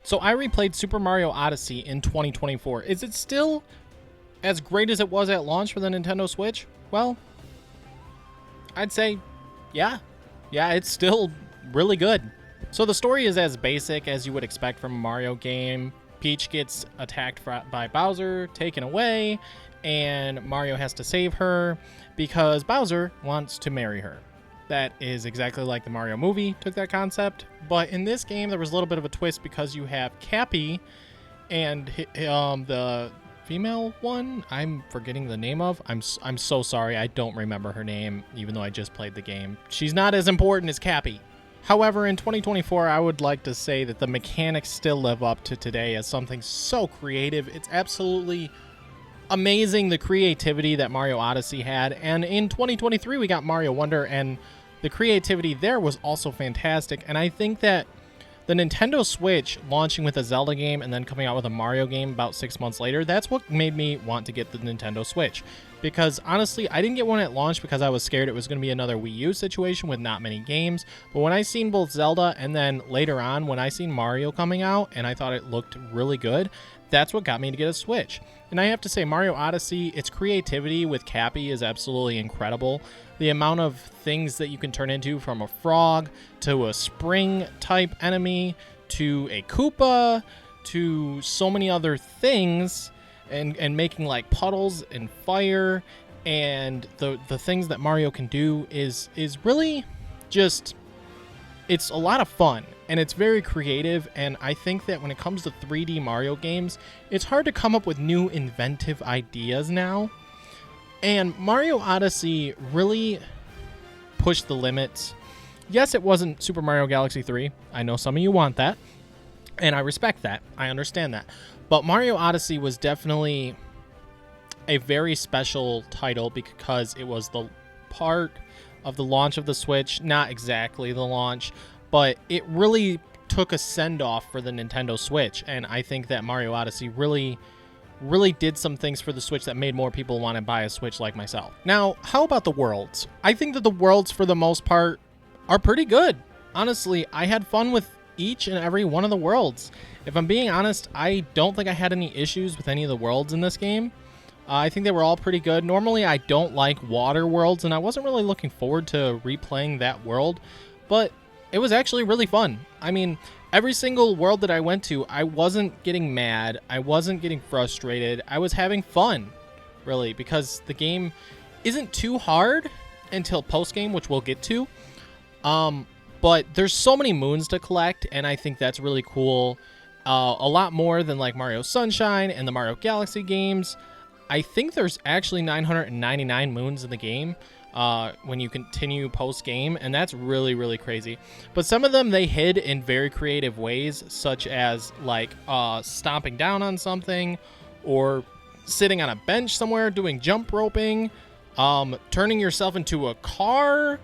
So I replayed Super Mario Odyssey in 2024. Is it still as great as it was at launch for the Nintendo Switch? Well, I'd say, yeah. Yeah, it's still really good. So the story is as basic as you would expect from a Mario game. Peach gets attacked by Bowser, taken away, and Mario has to save her because Bowser wants to marry her. That is exactly like the Mario movie took that concept, but in this game there was a little bit of a twist because you have Cappy and the female one I'm forgetting the name of. I'm so sorry, I don't remember her name even though I just played the game. She's not as important as Cappy. However, in 2024, I would like to say that the mechanics still live up to today as something so creative. It's absolutely amazing, the creativity that Mario Odyssey had. And in 2023, we got Mario Wonder, and the creativity there was also fantastic. And I think that the Nintendo Switch launching with a Zelda game and then coming out with a Mario game about 6 months later, that's what made me want to get the Nintendo Switch. Because honestly, I didn't get one at launch because I was scared it was going to be another Wii U situation with not many games. But when I seen both Zelda and then later on when I seen Mario coming out and I thought it looked really good, that's what got me to get a Switch. And I have to say, Mario Odyssey, its creativity with Cappy is absolutely incredible. The amount of things that you can turn into, from a frog to a spring type enemy to a Koopa to so many other things, and making like puddles and fire, and the things that Mario can do is really just, it's a lot of fun and it's very creative. And I think that when it comes to 3D Mario games, it's hard to come up with new inventive ideas now. And Mario Odyssey really pushed the limits. Yes, it wasn't Super Mario Galaxy 3. I know some of you want that, and I respect that. I understand that. But Mario Odyssey was definitely a very special title because it was the part of the launch of the Switch. Not exactly the launch, but it really took a send-off for the Nintendo Switch. And I think that Mario Odyssey really did some things for the Switch that made more people want to buy a Switch like myself. Now, how about the worlds? I think that the worlds, for the most part, are pretty good. Honestly, I had fun with each and every one of the worlds. If I'm being honest, I don't think I had any issues with any of the worlds in this game. I think they were all pretty good. Normally, I don't like water worlds, and I wasn't really looking forward to replaying that world, but it was actually really fun. I mean, every single world that I went to, I wasn't getting mad. I wasn't getting frustrated. I was having fun, really, because the game isn't too hard until post-game, which we'll get to. But there's so many moons to collect, and I think that's really cool. A lot more than like Mario Sunshine and the Mario Galaxy games. I think there's actually 999 moons in the game when you continue post-game, and that's really, really crazy. But some of them they hid in very creative ways, such as like stomping down on something, or sitting on a bench somewhere doing jump roping, turning yourself into a car,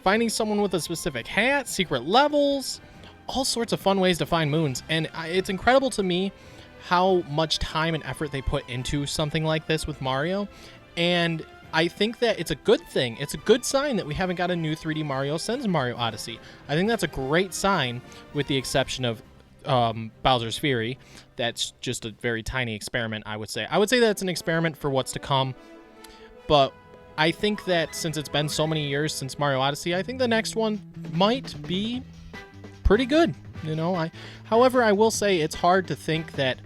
finding someone with a specific hat, secret levels, all sorts of fun ways to find moons. And it's incredible to me how much time and effort they put into something like this with Mario. And I think that it's a good thing. It's a good sign that we haven't got a new 3D Mario since Mario Odyssey. I think that's a great sign, with the exception of Bowser's Fury. That's just a very tiny experiment, I would say. I would say that's an experiment for what's to come. But I think that since it's been so many years since Mario Odyssey, I think the next one might be pretty good. You know, however, I will say it's hard to think that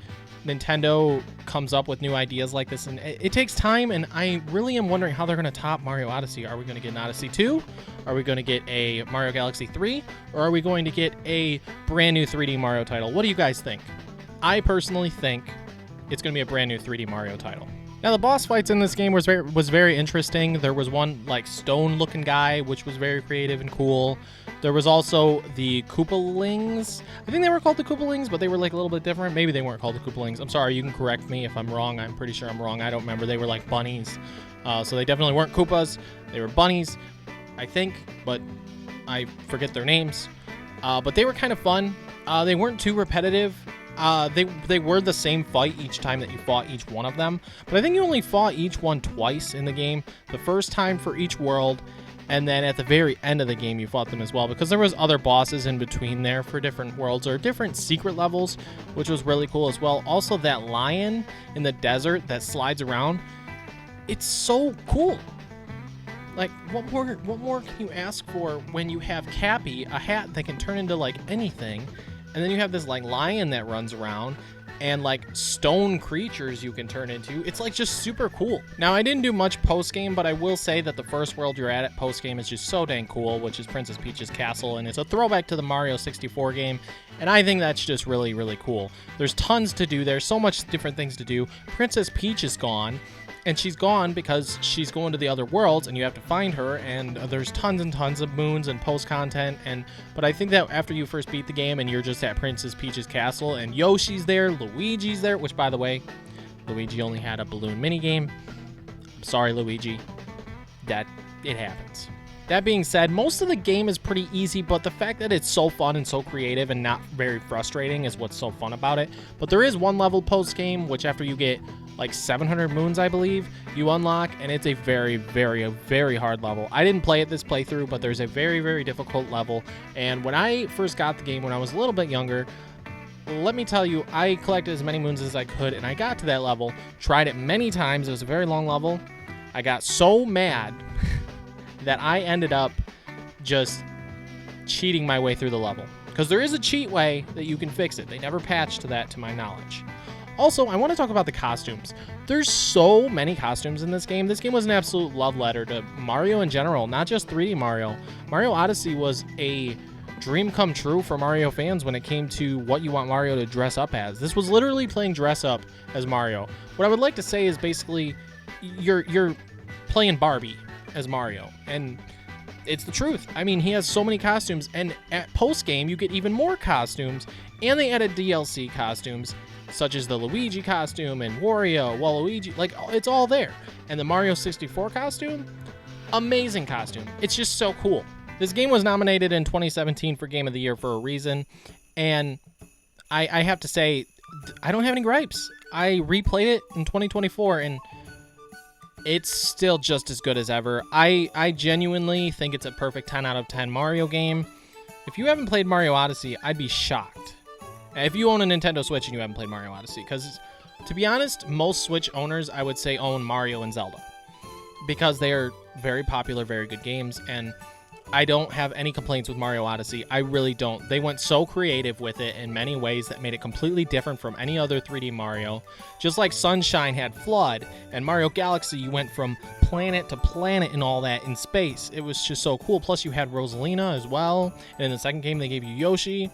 Nintendo comes up with new ideas like this, and it takes time, and I really am wondering how they're going to top Mario Odyssey. Are we going to get an Odyssey 2? Are we going to get a Mario Galaxy 3? Or are we going to get a brand new 3D Mario title? What do you guys think? I personally think it's going to be a brand new 3D Mario title. Now, the boss fights in this game was very interesting. There was one like stone-looking guy, which was very creative and cool. There was also the Koopalings. I think they were called the Koopalings, but they were like a little bit different. Maybe they weren't called the Koopalings. I'm sorry, you can correct me if I'm wrong. I'm pretty sure I'm wrong. I don't remember. They were like bunnies. So they definitely weren't Koopas. They were bunnies, I think, but I forget their names. But they were kind of fun. They weren't too repetitive. They were the same fight each time that you fought each one of them, but I think you only fought each one twice in the game. The first time for each world, And then at the very end of the game, you fought them as well, because there was other bosses in between there for different worlds or different secret levels, which was really cool as well. Also, that lion in the desert that slides around, it's so cool. Like, what more can you ask for when you have Cappy, a hat that can turn into, like, anything, and then you have this, like, lion that runs around, and, like, stone creatures you can turn into. It's, like, just super cool. Now, I didn't do much post-game, but I will say that the first world you're at post-game is just so dang cool, which is Princess Peach's Castle, and it's a throwback to the Mario 64 game, and I think that's just really, really cool. There's tons to do there, so much different things to do. Princess Peach is gone, and she's gone because she's going to the other worlds, and you have to find her, and there's tons and tons of moons and post content. But I think that after you first beat the game and you're just at Princess Peach's castle, and Yoshi's there, Luigi's there, which, by the way, Luigi only had a balloon minigame. Sorry, Luigi. It happens. That being said, most of the game is pretty easy, but the fact that it's so fun and so creative and not very frustrating is what's so fun about it. But there is one level post-game, which after you get like 700 moons, I believe, you unlock, and it's a very, very hard level. I didn't play it this playthrough, but there's a very, very difficult level. And when I first got the game when I was a little bit younger, let me tell you, I collected as many moons as I could, and I got to that level, tried it many times. It was a very long level. I got so mad that I ended up just cheating my way through the level, because there is a cheat way that you can fix it. They never patched to that, to my knowledge. Also, I want to talk about the costumes. There's so many costumes in this game. This game was an absolute love letter to Mario in general, not just 3D Mario. Mario Odyssey was a dream come true for Mario fans when it came to what you want Mario to dress up as. This was literally playing dress up as Mario. What I would like to say is basically you're playing Barbie as Mario, and it's the truth. I mean, he has so many costumes, and at post-game you get even more costumes, and they added DLC costumes such as the Luigi costume and Wario, Waluigi, like, it's all there. And the Mario 64 costume, amazing costume. It's just so cool. This game was nominated in 2017 for Game of the Year for a reason, and I have to say, I don't have any gripes. I replayed it in 2024, and it's still just as good as ever. I genuinely think it's a perfect 10 out of 10 Mario game. If you haven't played Mario Odyssey, I'd be shocked. If you own a Nintendo Switch and you haven't played Mario Odyssey, because to be honest, most Switch owners, I would say, own Mario and Zelda, because they are very popular, very good games, and I don't have any complaints with Mario Odyssey. I really don't. They went so creative with it in many ways that made it completely different from any other 3D Mario. Just like Sunshine had Flood, and Mario Galaxy, you went from planet to planet and all that in space. It was just so cool. Plus, you had Rosalina as well, and in the second game, they gave you Yoshi.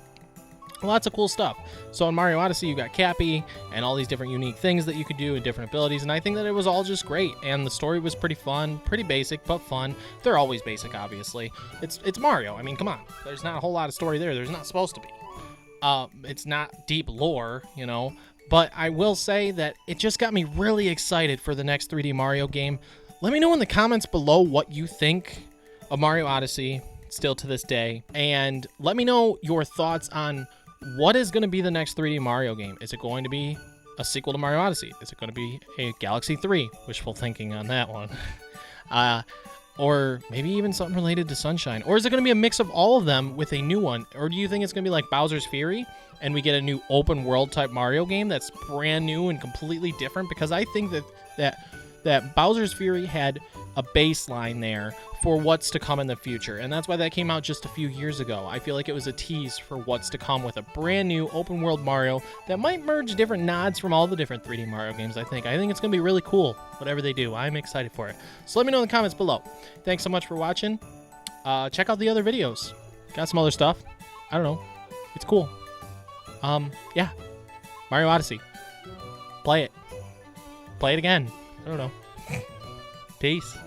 Lots of cool stuff. So in Mario Odyssey, you got Cappy and all these different unique things that you could do and different abilities, and I think that it was all just great, and the story was pretty fun, pretty basic, but fun. They're always basic, obviously. It's Mario. I mean, come on. There's not a whole lot of story there. There's not supposed to be. It's not deep lore, you know, but I will say that it just got me really excited for the next 3D Mario game. Let me know in the comments below what you think of Mario Odyssey, still to this day, and let me know your thoughts on what is going to be the next 3D Mario game. Is it going to be a sequel to Mario Odyssey? Is it going to be a Galaxy 3? Wishful thinking on that one. Or maybe even something related to Sunshine. Or is it going to be a mix of all of them with a new one? Or do you think it's going to be like Bowser's Fury and we get a new open world type Mario game that's brand new and completely different? Because I think that Bowser's Fury had a baseline there for what's to come in the future, and that's why that came out just a few years ago. I feel like it was a tease for what's to come with a brand new open world Mario that might merge different nods from all the different 3D Mario games. I think it's gonna be really cool, whatever they do. I'm excited for it. So let me know in the comments below. Thanks so much for watching. Check out the other videos. Got some other stuff. I don't know. It's cool. Yeah. Mario Odyssey. Play it. Play it again. I don't know. Peace.